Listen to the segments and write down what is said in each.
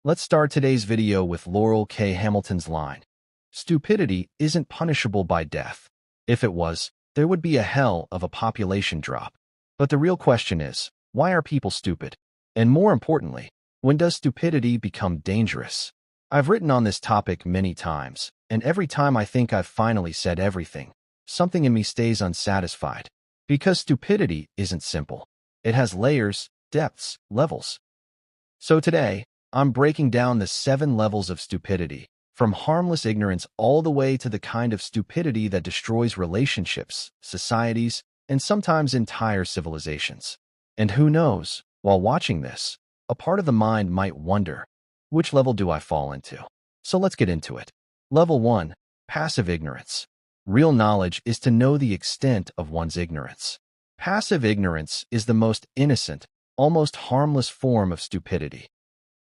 Let's start today's video with Laurel K. Hamilton's line, "Stupidity isn't punishable by death. If it was, there would be a hell of a population drop. But the real question is, why are people stupid? And more importantly, when does stupidity become dangerous?" I've written on this topic many times, and every time I think I've finally said everything, something in me stays unsatisfied. Because stupidity isn't simple. It has layers, depths, levels. So today, I'm breaking down the 7 levels of stupidity, from harmless ignorance all the way to the kind of stupidity that destroys relationships, societies, and sometimes entire civilizations. And who knows, while watching this, a part of the mind might wonder, which level do I fall into? So let's get into it. Level 1, passive ignorance. Real knowledge is to know the extent of one's ignorance. Passive ignorance is the most innocent, almost harmless form of stupidity.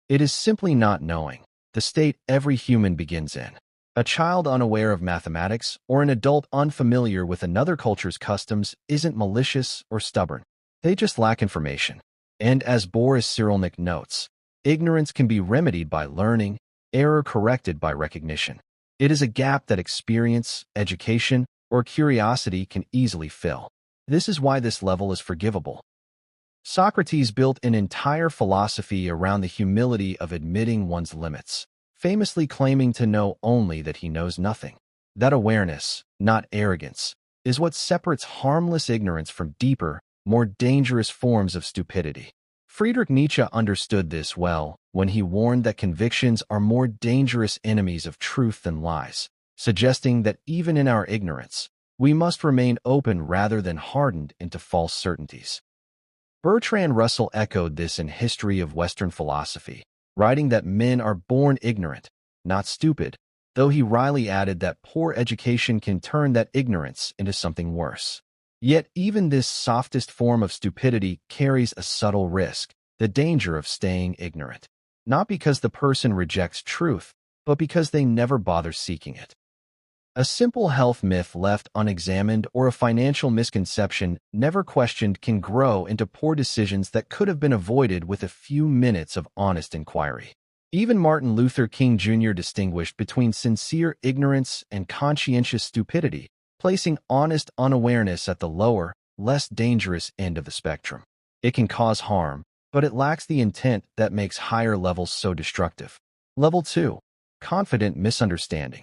It is simply not knowing, the state every human begins in. A child unaware of mathematics or an adult unfamiliar with another culture's customs isn't malicious or stubborn. They just lack information. And as Boris Cyrulnik notes, ignorance can be remedied by learning, error corrected by recognition. It is a gap that experience, education, or curiosity can easily fill. This is why this level is forgivable. Socrates built an entire philosophy around the humility of admitting one's limits, famously claiming to know only that he knows nothing. That awareness, not arrogance, is what separates harmless ignorance from deeper, more dangerous forms of stupidity. Friedrich Nietzsche understood this well when he warned that convictions are more dangerous enemies of truth than lies, suggesting that even in our ignorance, we must remain open rather than hardened into false certainties. Bertrand Russell echoed this in History of Western Philosophy, writing that men are born ignorant, not stupid, though he wryly added that poor education can turn that ignorance into something worse. Yet even this softest form of stupidity carries a subtle risk, the danger of staying ignorant. Not because the person rejects truth, but because they never bother seeking it. A simple health myth left unexamined or a financial misconception never questioned can grow into poor decisions that could have been avoided with a few minutes of honest inquiry. Even Martin Luther King Jr. distinguished between sincere ignorance and conscientious stupidity, placing honest unawareness at the lower, less dangerous end of the spectrum. It can cause harm, but it lacks the intent that makes higher levels so destructive. Level 2, confident misunderstanding.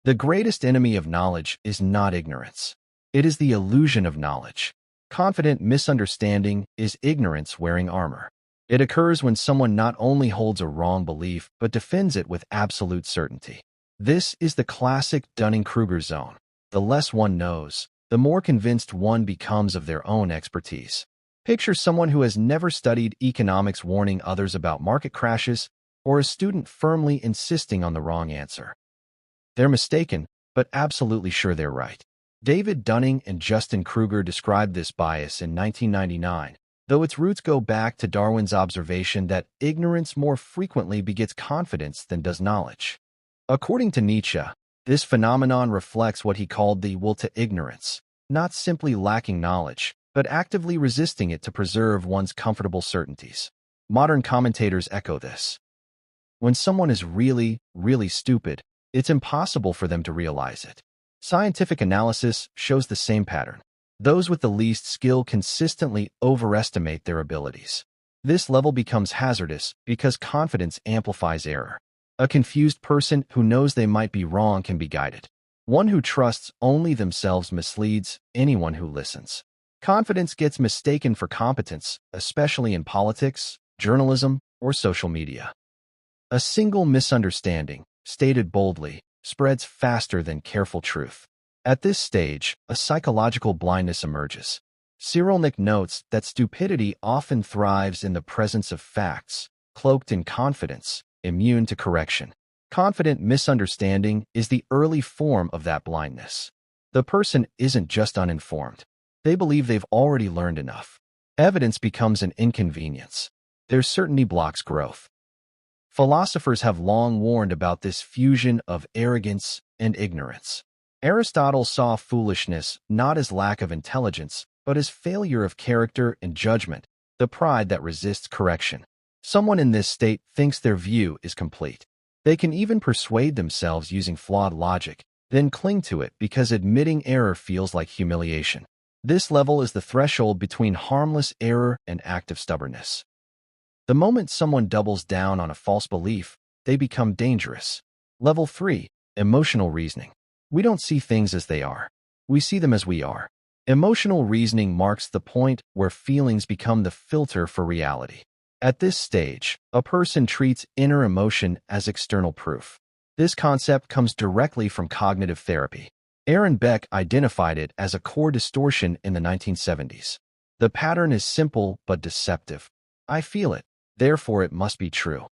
The greatest enemy of knowledge is not ignorance. It is the illusion of knowledge. Confident misunderstanding is ignorance wearing armor. It occurs when someone not only holds a wrong belief, but defends it with absolute certainty. This is the classic Dunning-Kruger zone. The less one knows, the more convinced one becomes of their own expertise. Picture someone who has never studied economics warning others about market crashes, or a student firmly insisting on the wrong answer. They're mistaken, but absolutely sure they're right. David Dunning and Justin Kruger described this bias in 1999, though its roots go back to Darwin's observation that ignorance more frequently begets confidence than does knowledge. According to Nietzsche, this phenomenon reflects what he called the will to ignorance, not simply lacking knowledge, but actively resisting it to preserve one's comfortable certainties. Modern commentators echo this. When someone is really, really stupid, it's impossible for them to realize it. Scientific analysis shows the same pattern. Those with the least skill consistently overestimate their abilities. This level becomes hazardous because confidence amplifies error. A confused person who knows they might be wrong can be guided. One who trusts only themselves misleads anyone who listens. Confidence gets mistaken for competence, especially in politics, journalism, or social media. A single misunderstanding, stated boldly, spreads faster than careful truth. At this stage, a psychological blindness emerges. Cyrulnik notes that stupidity often thrives in the presence of facts, cloaked in confidence, immune to correction. Confident misunderstanding is the early form of that blindness. The person isn't just uninformed. They believe they've already learned enough. Evidence becomes an inconvenience. Their certainty blocks growth. Philosophers have long warned about this fusion of arrogance and ignorance. Aristotle saw foolishness not as lack of intelligence, but as failure of character and judgment, the pride that resists correction. Someone in this state thinks their view is complete. They can even persuade themselves using flawed logic, then cling to it because admitting error feels like humiliation. This level is the threshold between harmless error and active stubbornness. The moment someone doubles down on a false belief, they become dangerous. Level 3. Emotional reasoning. We don't see things as they are. We see them as we are. Emotional reasoning marks the point where feelings become the filter for reality. At this stage, a person treats inner emotion as external proof. This concept comes directly from cognitive therapy. Aaron Beck identified it as a core distortion in the 1970s. The pattern is simple but deceptive. I feel it, therefore it must be true.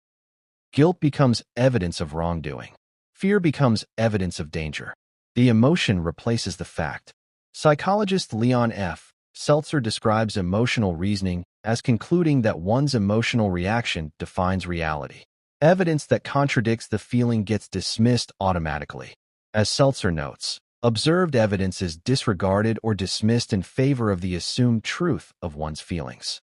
Guilt becomes evidence of wrongdoing. Fear becomes evidence of danger. The emotion replaces the fact. Psychologist Leon F. Seltzer describes emotional reasoning as concluding that one's emotional reaction defines reality. Evidence that contradicts the feeling gets dismissed automatically. As Seltzer notes, observed evidence is disregarded or dismissed in favor of the assumed truth of one's feelings.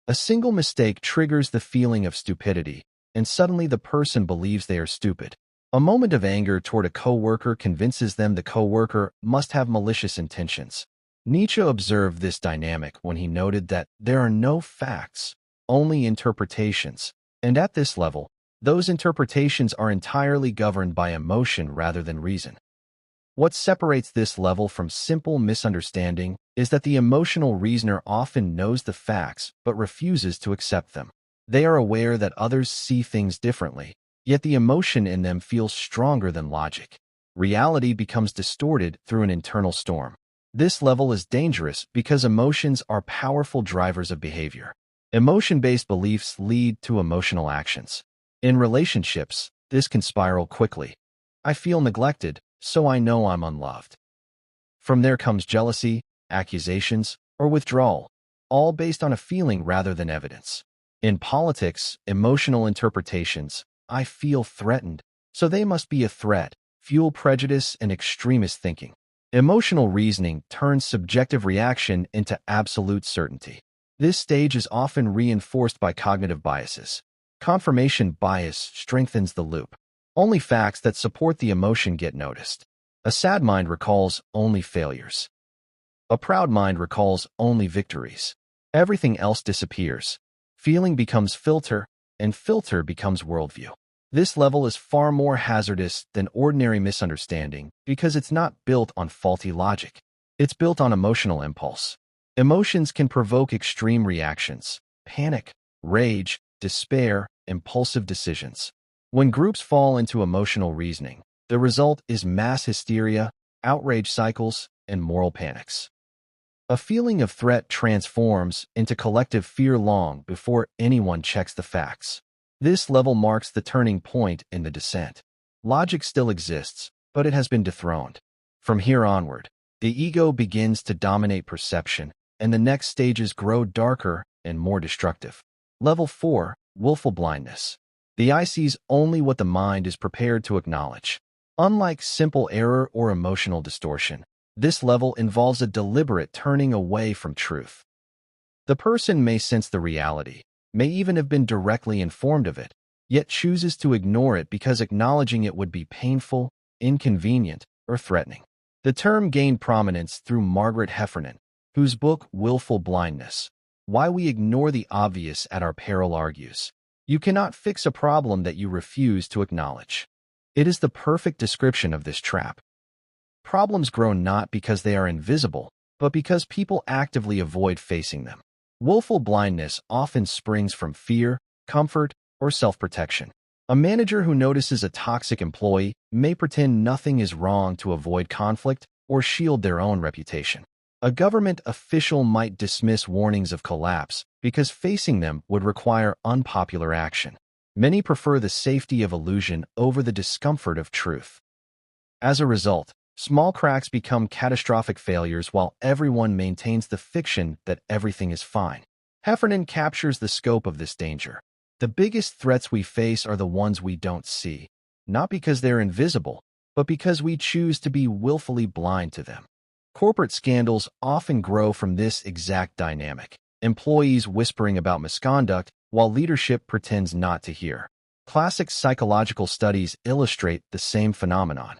A single mistake triggers the feeling of stupidity, and suddenly the person believes they are stupid. A moment of anger toward a coworker convinces them the coworker must have malicious intentions. Nietzsche observed this dynamic when he noted that there are no facts, only interpretations, and at this level, those interpretations are entirely governed by emotion rather than reason. What separates this level from simple misunderstanding is that the emotional reasoner often knows the facts but refuses to accept them. They are aware that others see things differently, yet the emotion in them feels stronger than logic. Reality becomes distorted through an internal storm. This level is dangerous because emotions are powerful drivers of behavior. Emotion-based beliefs lead to emotional actions. In relationships, this can spiral quickly. I feel neglected, so I know I'm unloved. From there comes jealousy, accusations, or withdrawal, all based on a feeling rather than evidence. In politics, emotional interpretations, I feel threatened, so they must be a threat, fuel prejudice and extremist thinking. Emotional reasoning turns subjective reaction into absolute certainty. This stage is often reinforced by cognitive biases. Confirmation bias strengthens the loop. Only facts that support the emotion get noticed. A sad mind recalls only failures. A proud mind recalls only victories. Everything else disappears. Feeling becomes filter, and filter becomes worldview. This level is far more hazardous than ordinary misunderstanding because it's not built on faulty logic. It's built on emotional impulse. Emotions can provoke extreme reactions: panic, rage, despair, impulsive decisions. When groups fall into emotional reasoning, the result is mass hysteria, outrage cycles, and moral panics. A feeling of threat transforms into collective fear long before anyone checks the facts. This level marks the turning point in the descent. Logic still exists, but it has been dethroned. From here onward, the ego begins to dominate perception, and the next stages grow darker and more destructive. Level 4. Willful blindness. The eye sees only what the mind is prepared to acknowledge. Unlike simple error or emotional distortion, this level involves a deliberate turning away from truth. The person may sense the reality, may even have been directly informed of it, yet chooses to ignore it because acknowledging it would be painful, inconvenient, or threatening. The term gained prominence through Margaret Heffernan, whose book Willful Blindness, Why We Ignore the Obvious at Our Peril argues. You cannot fix a problem that you refuse to acknowledge. It is the perfect description of this trap. Problems grow not because they are invisible, but because people actively avoid facing them. Willful blindness often springs from fear, comfort, or self-protection. A manager who notices a toxic employee may pretend nothing is wrong to avoid conflict or shield their own reputation. A government official might dismiss warnings of collapse because facing them would require unpopular action. Many prefer the safety of illusion over the discomfort of truth. As a result, small cracks become catastrophic failures while everyone maintains the fiction that everything is fine. Heffernan captures the scope of this danger. The biggest threats we face are the ones we don't see, not because they're invisible, but because we choose to be willfully blind to them. Corporate scandals often grow from this exact dynamic. Employees whispering about misconduct while leadership pretends not to hear. Classic psychological studies illustrate the same phenomenon.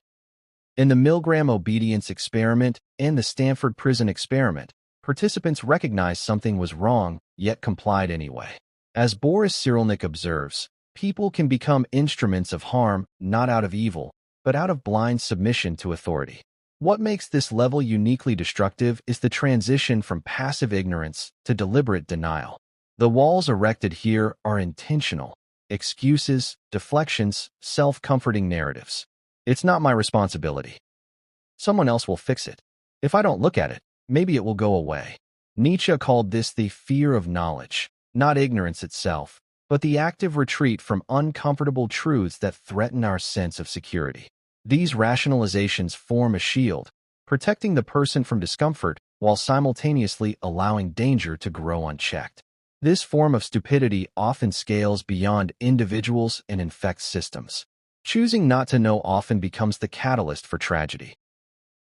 In the Milgram obedience experiment and the Stanford prison experiment, participants recognized something was wrong, yet complied anyway. As Boris Cyrulnik observes, people can become instruments of harm not out of evil, but out of blind submission to authority. What makes this level uniquely destructive is the transition from passive ignorance to deliberate denial. The walls erected here are intentional. Excuses, deflections, self-comforting narratives. It's not my responsibility. Someone else will fix it. If I don't look at it, maybe it will go away. Nietzsche called this the fear of knowledge, not ignorance itself, but the active retreat from uncomfortable truths that threaten our sense of security. These rationalizations form a shield, protecting the person from discomfort while simultaneously allowing danger to grow unchecked. This form of stupidity often scales beyond individuals and infects systems. Choosing not to know often becomes the catalyst for tragedy.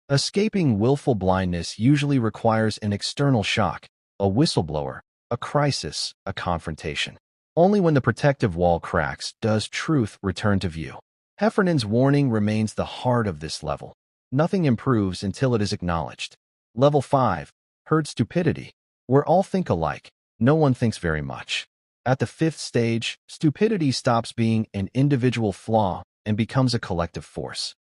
Escaping willful blindness usually requires an external shock, a whistleblower, a crisis, a confrontation. Only when the protective wall cracks does truth return to view. Heffernan's warning remains the heart of this level. Nothing improves until it is acknowledged. Level 5, herd stupidity. Where all think alike, no one thinks very much. At the 5th stage, stupidity stops being an individual flaw and becomes a collective force.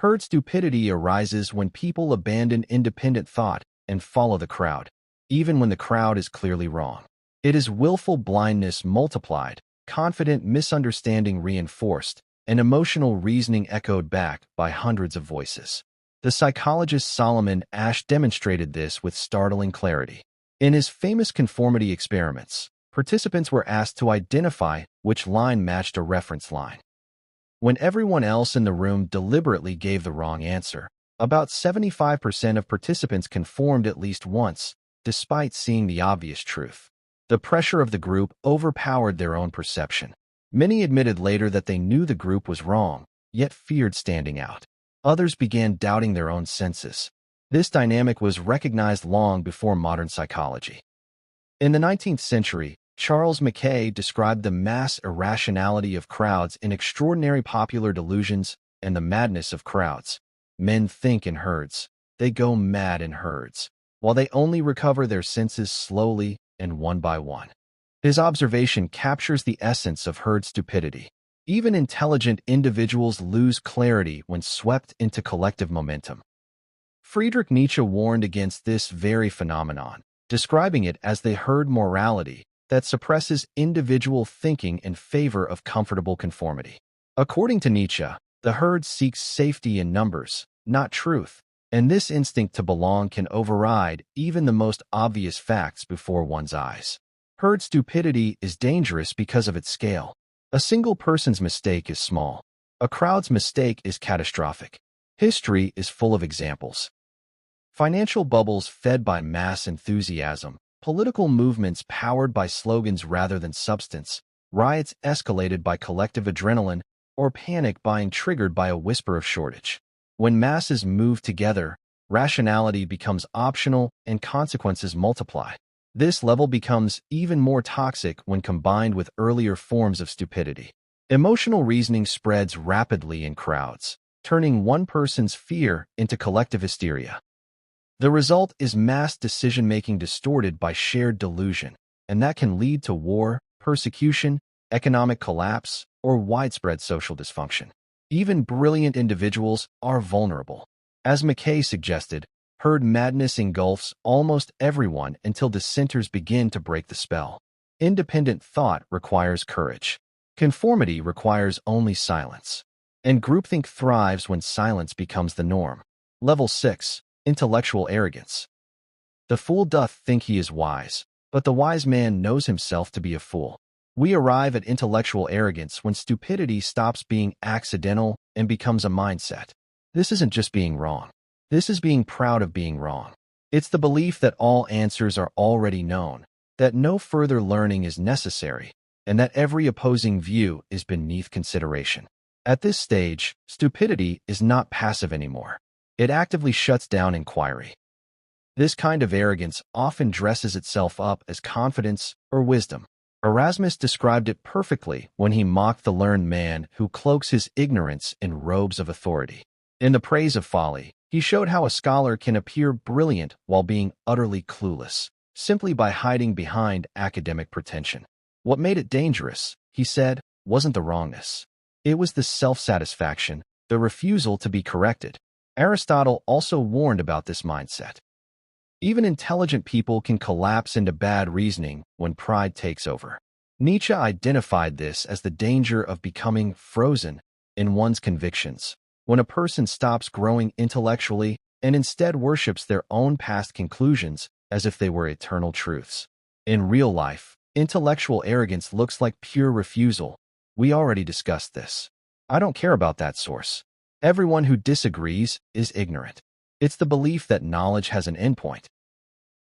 Herd stupidity arises when people abandon independent thought and follow the crowd, even when the crowd is clearly wrong. It is willful blindness multiplied, confident misunderstanding reinforced, and emotional reasoning echoed back by hundreds of voices. The psychologist Solomon Asch demonstrated this with startling clarity. In his famous conformity experiments, participants were asked to identify which line matched a reference line. When everyone else in the room deliberately gave the wrong answer, about 75% of participants conformed at least once, despite seeing the obvious truth. The pressure of the group overpowered their own perception. Many admitted later that they knew the group was wrong, yet feared standing out. Others began doubting their own senses. This dynamic was recognized long before modern psychology. In the 19th century, Charles Mackay described the mass irrationality of crowds in Extraordinary Popular Delusions and the Madness of Crowds. Men think in herds. They go mad in herds, while they only recover their senses slowly and one by one. His observation captures the essence of herd stupidity. Even intelligent individuals lose clarity when swept into collective momentum. Friedrich Nietzsche warned against this very phenomenon, describing it as the herd morality that suppresses individual thinking in favor of comfortable conformity. According to Nietzsche, the herd seeks safety in numbers, not truth, and this instinct to belong can override even the most obvious facts before one's eyes. Herd stupidity is dangerous because of its scale. A single person's mistake is small. A crowd's mistake is catastrophic. History is full of examples. Financial bubbles fed by mass enthusiasm, political movements powered by slogans rather than substance, riots escalated by collective adrenaline, or panic buying triggered by a whisper of shortage. When masses move together, rationality becomes optional and consequences multiply. This level becomes even more toxic when combined with earlier forms of stupidity. Emotional reasoning spreads rapidly in crowds, turning one person's fear into collective hysteria. The result is mass decision-making distorted by shared delusion, and that can lead to war, persecution, economic collapse, or widespread social dysfunction. Even brilliant individuals are vulnerable. As Mackay suggested, herd madness engulfs almost everyone until dissenters begin to break the spell. Independent thought requires courage. Conformity requires only silence. And groupthink thrives when silence becomes the norm. Level 6. Intellectual arrogance. The fool doth think he is wise, but the wise man knows himself to be a fool. We arrive at intellectual arrogance when stupidity stops being accidental and becomes a mindset. This isn't just being wrong. This is being proud of being wrong. It's the belief that all answers are already known, that no further learning is necessary, and that every opposing view is beneath consideration. At this stage, stupidity is not passive anymore. It actively shuts down inquiry. This kind of arrogance often dresses itself up as confidence or wisdom. Erasmus described it perfectly when he mocked the learned man who cloaks his ignorance in robes of authority. In The Praise of Folly, he showed how a scholar can appear brilliant while being utterly clueless, simply by hiding behind academic pretension. What made it dangerous, he said, wasn't the wrongness. It was the self-satisfaction, the refusal to be corrected. Aristotle also warned about this mindset. Even intelligent people can collapse into bad reasoning when pride takes over. Nietzsche identified this as the danger of becoming frozen in one's convictions, when a person stops growing intellectually and instead worships their own past conclusions as if they were eternal truths. In real life, intellectual arrogance looks like pure refusal. We already discussed this. I don't care about that source. Everyone who disagrees is ignorant. It's the belief that knowledge has an endpoint.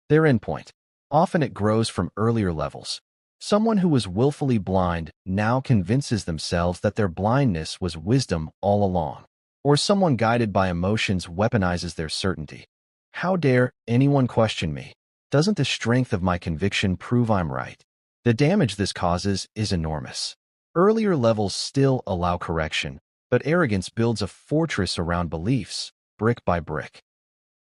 Their endpoint. Often it grows from earlier levels. Someone who was willfully blind now convinces themselves that their blindness was wisdom all along. Or someone guided by emotions weaponizes their certainty. How dare anyone question me? Doesn't the strength of my conviction prove I'm right? The damage this causes is enormous. Earlier levels still allow correction, but arrogance builds a fortress around beliefs, brick by brick.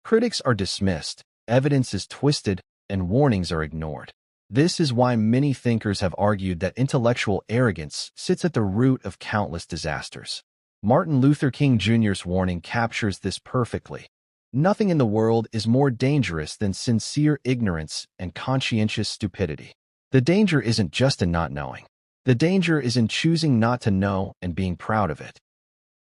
Critics are dismissed, evidence is twisted, and warnings are ignored. This is why many thinkers have argued that intellectual arrogance sits at the root of countless disasters. Martin Luther King Jr.'s warning captures this perfectly. Nothing in the world is more dangerous than sincere ignorance and conscientious stupidity. The danger isn't just in not knowing. The danger is in choosing not to know and being proud of it.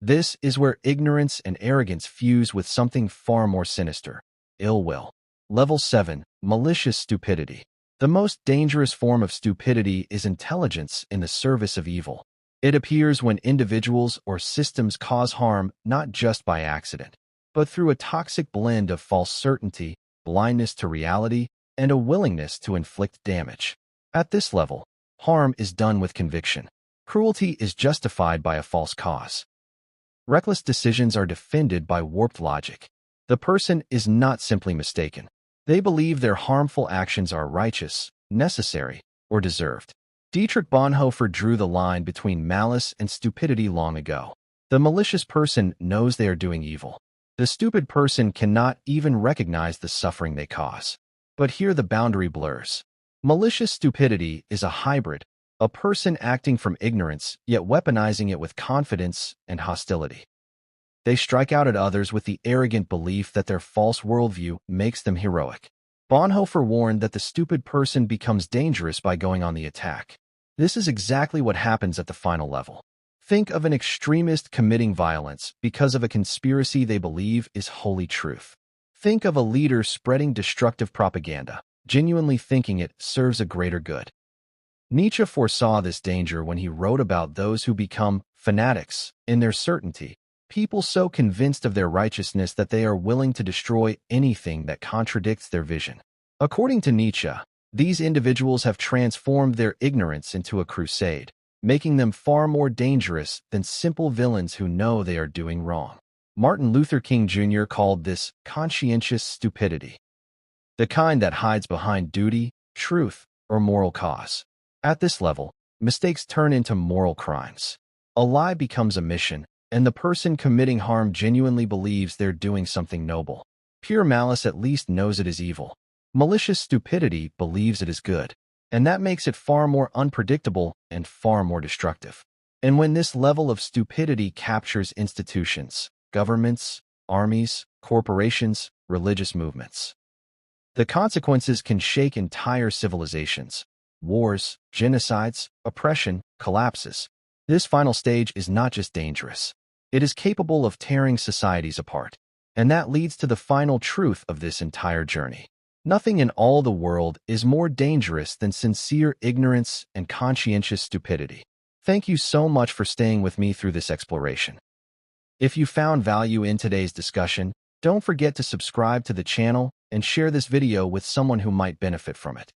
This is where ignorance and arrogance fuse with something far more sinister: ill will. Level 7. Malicious stupidity. The most dangerous form of stupidity is intelligence in the service of evil. It appears when individuals or systems cause harm not just by accident, but through a toxic blend of false certainty, blindness to reality, and a willingness to inflict damage. At this level, harm is done with conviction. Cruelty is justified by a false cause. Reckless decisions are defended by warped logic. The person is not simply mistaken. They believe their harmful actions are righteous, necessary, or deserved. Dietrich Bonhoeffer drew the line between malice and stupidity long ago. The malicious person knows they are doing evil. The stupid person cannot even recognize the suffering they cause. But here the boundary blurs. Malicious stupidity is a hybrid, a person acting from ignorance yet weaponizing it with confidence and hostility. They strike out at others with the arrogant belief that their false worldview makes them heroic. Bonhoeffer warned that the stupid person becomes dangerous by going on the attack. This is exactly what happens at the final level. Think of an extremist committing violence because of a conspiracy they believe is holy truth. Think of a leader spreading destructive propaganda, genuinely thinking it serves a greater good. Nietzsche foresaw this danger when he wrote about those who become fanatics in their certainty, people so convinced of their righteousness that they are willing to destroy anything that contradicts their vision. According to Nietzsche, these individuals have transformed their ignorance into a crusade, making them far more dangerous than simple villains who know they are doing wrong. Martin Luther King Jr. called this conscientious stupidity, the kind that hides behind duty, truth, or moral cause. At this level, mistakes turn into moral crimes. A lie becomes a mission, and the person committing harm genuinely believes they're doing something noble. Pure malice at least knows it is evil. Malicious stupidity believes it is good, and that makes it far more unpredictable and far more destructive. And when this level of stupidity captures institutions, governments, armies, corporations, religious movements, the consequences can shake entire civilizations. Wars, genocides, oppression, collapses. This final stage is not just dangerous. It is capable of tearing societies apart. And that leads to the final truth of this entire journey. Nothing in all the world is more dangerous than sincere ignorance and conscientious stupidity. Thank you so much for staying with me through this exploration. If you found value in today's discussion, don't forget to subscribe to the channel and share this video with someone who might benefit from it.